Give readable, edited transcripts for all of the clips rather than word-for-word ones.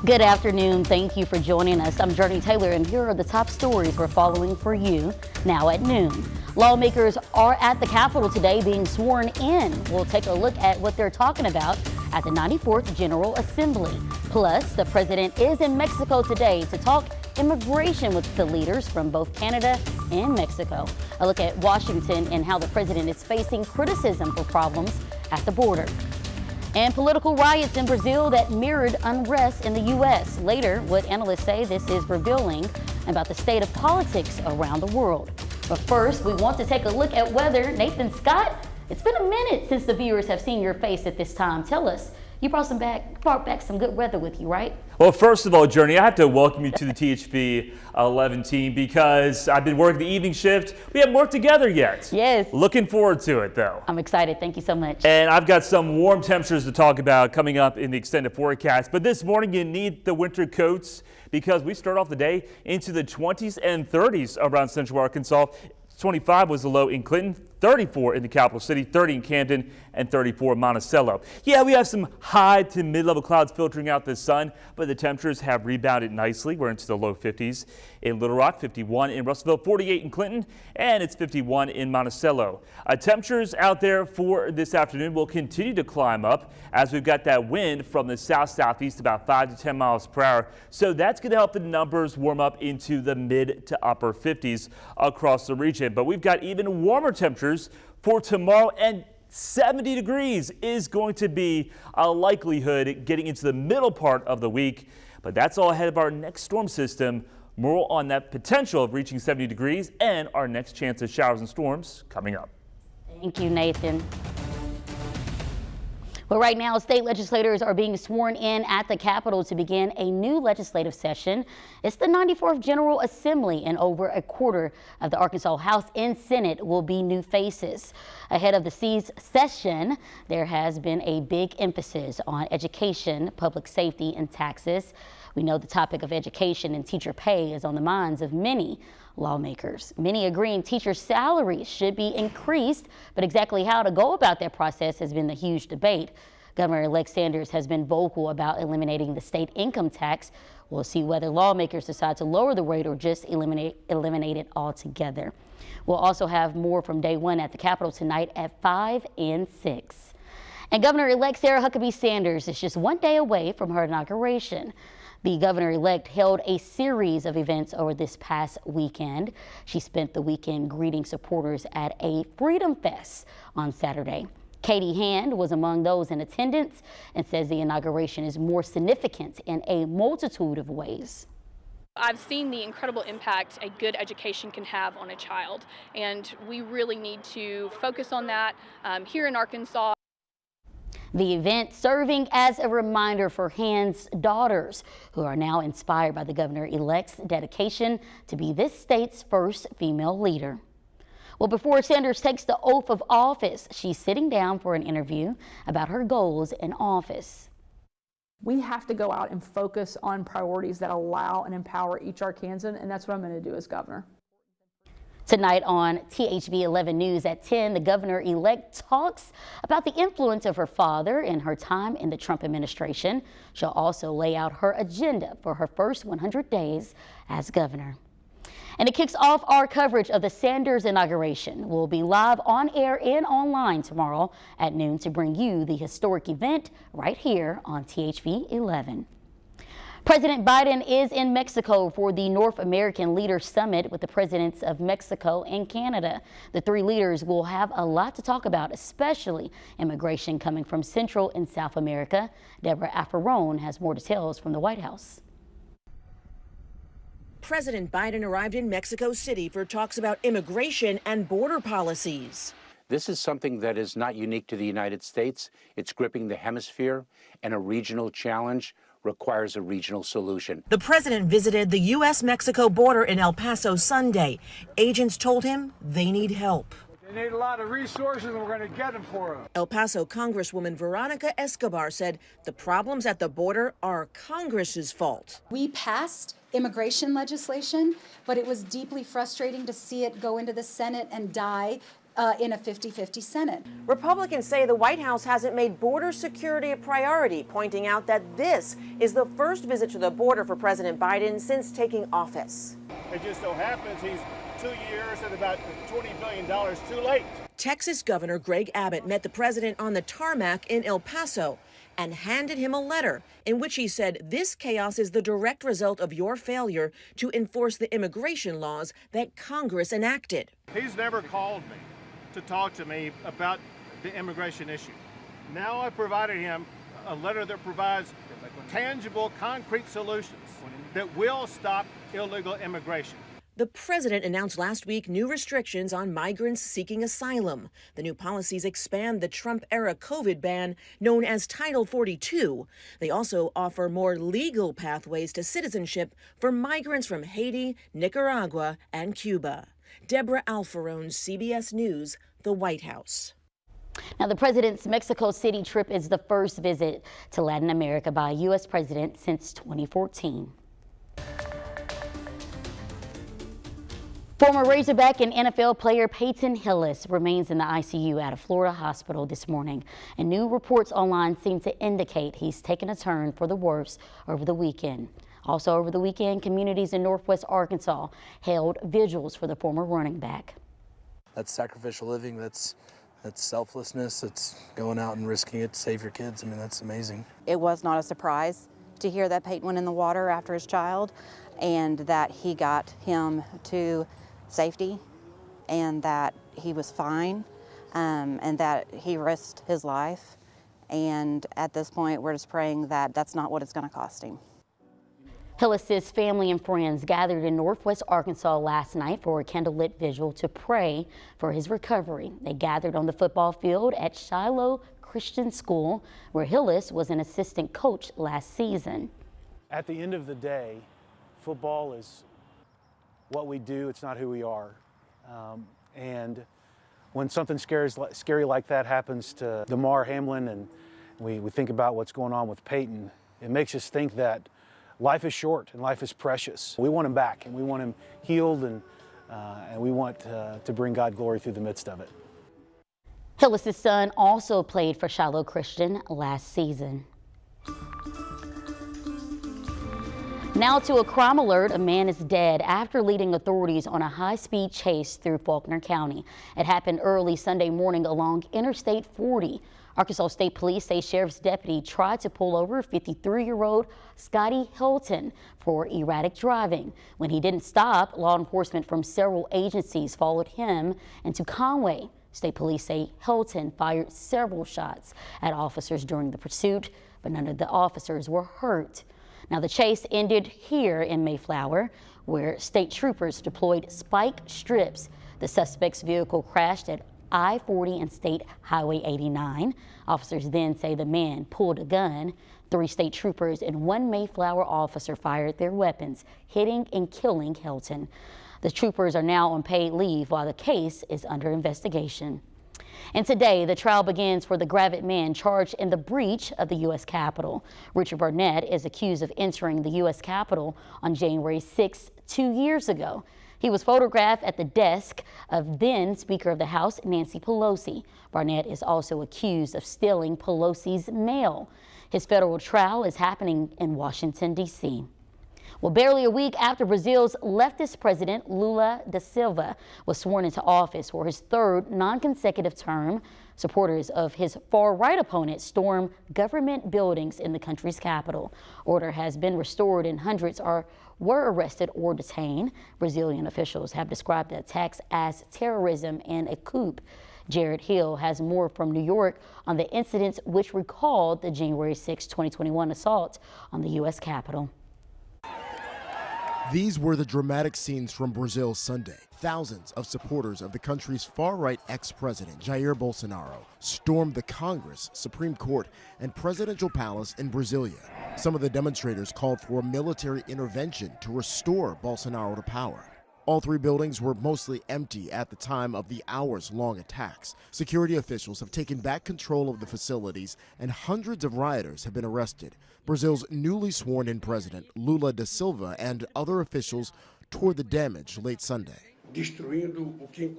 Good afternoon. Thank you for joining us. I'm Jurnee Taylor, and here are the top stories we're following for you now at noon. Lawmakers are at the Capitol today being sworn in. We'll take a look at what they're talking about at the 94th General Assembly. Plus, the president is in Mexico today to talk immigration with the leaders from both Canada and Mexico. A look at Washington and how the president is facing criticism for problems at the border. And political riots in Brazil that mirrored unrest in the U.S. Later, what analysts say this is revealing about the state of politics around the world. But first, we want to take a look at weather. Nathan Scott, it's been a minute since the viewers have seen your face at this time. Tell us, you brought back some good weather with you, right? Well, first of all, Jurnee, I have to welcome you to the THV 11 team because I've been working the evening shift. We haven't worked together yet. Yes. Looking forward to it, though. I'm excited. Thank you so much. And I've got some warm temperatures to talk about coming up in the extended forecast. But this morning, you need the winter coats because we start off the day into the 20s and 30s around central Arkansas. 25 was the low in Clinton, 34 in the capital city, 30 in Camden, and 34 in Monticello. Yeah, we have some high to mid-level clouds filtering out the sun, but the temperatures have rebounded nicely. We're into the low 50s in Little Rock, 51 in Russellville, 48 in Clinton, and it's 51 in Monticello. Temperatures out there for this afternoon will continue to climb up as we've got that wind from the south-southeast about 5 to 10 miles per hour. So that's going to help the numbers warm up into the mid to upper 50s across the region. But we've got even warmer temperatures for tomorrow, and 70 degrees is going to be a likelihood getting into the middle part of the week. But that's all ahead of our next storm system. More on that potential of reaching 70 degrees and our next chance of showers and storms coming up. Thank you, Nathan. Well, right now, state legislators are being sworn in at the Capitol to begin a new legislative session. It's the 94th General Assembly, and over a quarter of the Arkansas House and Senate will be new faces. Ahead of the seized session, there has been a big emphasis on education, public safety, and taxes. We know the topic of education and teacher pay is on the minds of many lawmakers. Many agreeing teachers' salaries should be increased, but exactly how to go about that process has been the huge debate. Governor-elect Sanders has been vocal about eliminating the state income tax. We'll see whether lawmakers decide to lower the rate or just eliminate it altogether. We'll also have more from day one at the Capitol tonight at 5 and 6. And Governor-elect Sarah Huckabee Sanders is just one day away from her inauguration. The governor-elect held a series of events over this past weekend. She spent the weekend greeting supporters at a Freedom Fest on Saturday. Katie Hand was among those in attendance and says the inauguration is more significant in a multitude of ways. I've seen the incredible impact a good education can have on a child, and we really need to focus on that here in Arkansas. The event serving as a reminder for Hand's daughters, who are now inspired by the governor-elect's dedication to be this state's first female leader. Well, before Sanders takes the oath of office, she's sitting down for an interview about her goals in office. We have to go out and focus on priorities that allow and empower each Arkansan, and that's what I'm going to do as governor. Tonight on THV 11 News at 10, the governor-elect talks about the influence of her father in her time in the Trump administration. She'll also lay out her agenda for her first 100 days as governor. And it kicks off our coverage of the Sanders inauguration. We'll be live on air and online tomorrow at noon to bring you the historic event right here on THV 11. President Biden is in Mexico for the North American Leaders Summit with the presidents of Mexico and Canada. The three leaders will have a lot to talk about, especially immigration coming from Central and South America. Deborah Afferrone has more details from the White House. President Biden arrived in Mexico City for talks about immigration and border policies. This is something that is not unique to the United States. It's gripping the hemisphere, and a regional challenge requires a regional solution. The president visited the U.S.-Mexico border in El Paso Sunday. Agents told him they need help. They need a lot of resources, and we're going to get them for them. El Paso Congresswoman Veronica Escobar said the problems at the border are Congress's fault. We passed immigration legislation, but it was deeply frustrating to see it go into the Senate and die in a 50-50 Senate. Republicans say the White House hasn't made border security a priority, pointing out that this is the first visit to the border for President Biden since taking office. It just so happens he's 2 years and about $20 billion too late. Texas Governor Greg Abbott met the president on the tarmac in El Paso and handed him a letter in which he said this chaos is the direct result of your failure to enforce the immigration laws that Congress enacted. He's never called me to talk to me about the immigration issue. Now I've provided him a letter that provides tangible, concrete solutions that will stop illegal immigration. The president announced last week new restrictions on migrants seeking asylum. The new policies expand the Trump-era COVID ban known as Title 42. They also offer more legal pathways to citizenship for migrants from Haiti, Nicaragua, and Cuba. Deborah Alfarone, CBS News, the White House. Now, the president's Mexico City trip is the first visit to Latin America by a U.S. president since 2014. Former Razorback and NFL player Peyton Hillis remains in the ICU at a Florida hospital this morning, and new reports online seem to indicate he's taken a turn for the worse over the weekend. Also over the weekend, communities in Northwest Arkansas held vigils for the former running back. That's sacrificial living, that's selflessness, it's going out and risking it to save your kids. I mean, that's amazing. It was not a surprise to hear that Peyton went in the water after his child and that he got him to safety and that he was fine and that he risked his life. And at this point, we're just praying that that's not what it's going to cost him. Hillis's family and friends gathered in Northwest Arkansas last night for a candlelit vigil to pray for his recovery. They gathered on the football field at Shiloh Christian School, where Hillis was an assistant coach last season. At the end of the day, football is what we do, it's not who we are. And when something scary like that happens to Damar Hamlin and we think about what's going on with Peyton, it makes us think that life is short and life is precious. We want him back and we want him healed and we want to bring God glory through the midst of it. Hillis's son also played for Shiloh Christian last season. Now to a crime alert. A man is dead after leading authorities on a high-speed chase through Faulkner County. It happened early Sunday morning along Interstate 40. Arkansas State Police say sheriff's deputy tried to pull over 53-year-old Scotty Hilton for erratic driving. When he didn't stop, law enforcement from several agencies followed him into Conway. State police say Hilton fired several shots at officers during the pursuit, but none of the officers were hurt. Now, the chase ended here in Mayflower, where state troopers deployed spike strips. The suspect's vehicle crashed at I-40 and State Highway 89. Officers then say the man pulled a gun. 3 state troopers and 1 Mayflower officer fired their weapons, hitting and killing Hilton. The troopers are now on paid leave while the case is under investigation. And today, the trial begins for the Gravett man charged in the breach of the U.S. Capitol. Richard Burnett is accused of entering the U.S. Capitol on January 6, 2 years ago. He was photographed at the desk of then Speaker of the House, Nancy Pelosi. Barnett is also accused of stealing Pelosi's mail. His federal trial is happening in Washington, D.C. Well, barely a week after Brazil's leftist president, Lula da Silva, was sworn into office for his 3rd non-consecutive term, supporters of his far-right opponent stormed government buildings in the country's capital. Order has been restored and hundreds were arrested or detained. Brazilian officials have described the attacks as terrorism and a coup. Jared Hill has more from New York on the incidents which recalled the January 6, 2021 assault on the U.S. Capitol. These were the dramatic scenes from Brazil Sunday. Thousands of supporters of the country's far-right ex-president, Jair Bolsonaro, stormed the Congress, Supreme Court, and presidential palace in Brasilia. Some of the demonstrators called for a military intervention to restore Bolsonaro to power. All 3 buildings were mostly empty at the time of the hours-long attacks. Security officials have taken back control of the facilities, and hundreds of rioters have been arrested. Brazil's newly sworn-in president, Lula da Silva, and other officials toured the damage late Sunday.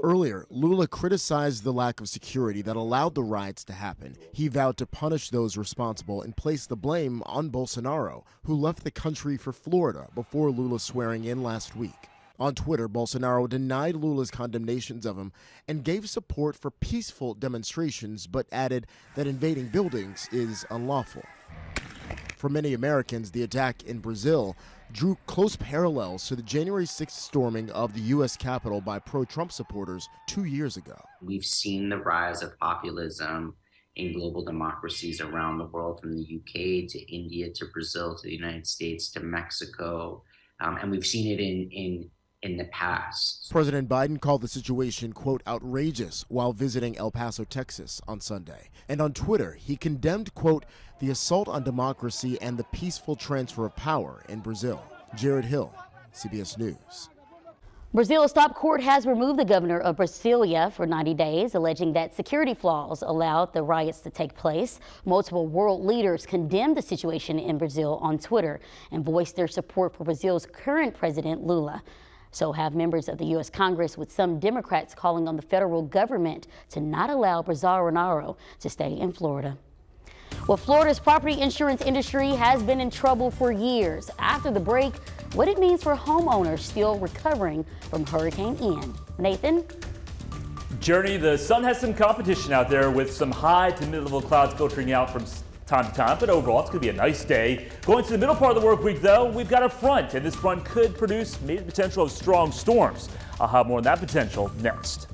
Earlier, Lula criticized the lack of security that allowed the riots to happen. He vowed to punish those responsible and placed the blame on Bolsonaro, who left the country for Florida before Lula's swearing in last week. On Twitter, Bolsonaro denied Lula's condemnations of him and gave support for peaceful demonstrations, but added that invading buildings is unlawful. For many Americans, the attack in Brazil drew close parallels to the January 6th storming of the U.S. Capitol by pro-Trump supporters 2 years ago. We've seen the rise of populism in global democracies around the world, from the UK to India to Brazil to the United States to Mexico, and we've seen it in the past. President Biden called the situation, quote, outrageous while visiting El Paso, Texas on Sunday. And on Twitter, he condemned, quote, the assault on democracy and the peaceful transfer of power in Brazil. Jared Hill, CBS News. Brazil's top court has removed the governor of Brasilia for 90 days, alleging that security flaws allowed the riots to take place. Multiple world leaders condemned the situation in Brazil on Twitter and voiced their support for Brazil's current president, Lula. So have members of the U.S. Congress, with some Democrats calling on the federal government to not allow Bolsonaro to stay in Florida. Well, Florida's property insurance industry has been in trouble for years. After the break, what it means for homeowners still recovering from Hurricane Ian. Nathan? Jurnee, the sun has some competition out there with some high to mid-level clouds filtering out from time to time, but overall it's going to be a nice day. Going to the middle part of the work week, though, we've got a front, and this front could produce maybe the potential of strong storms. I'll have more on that potential next.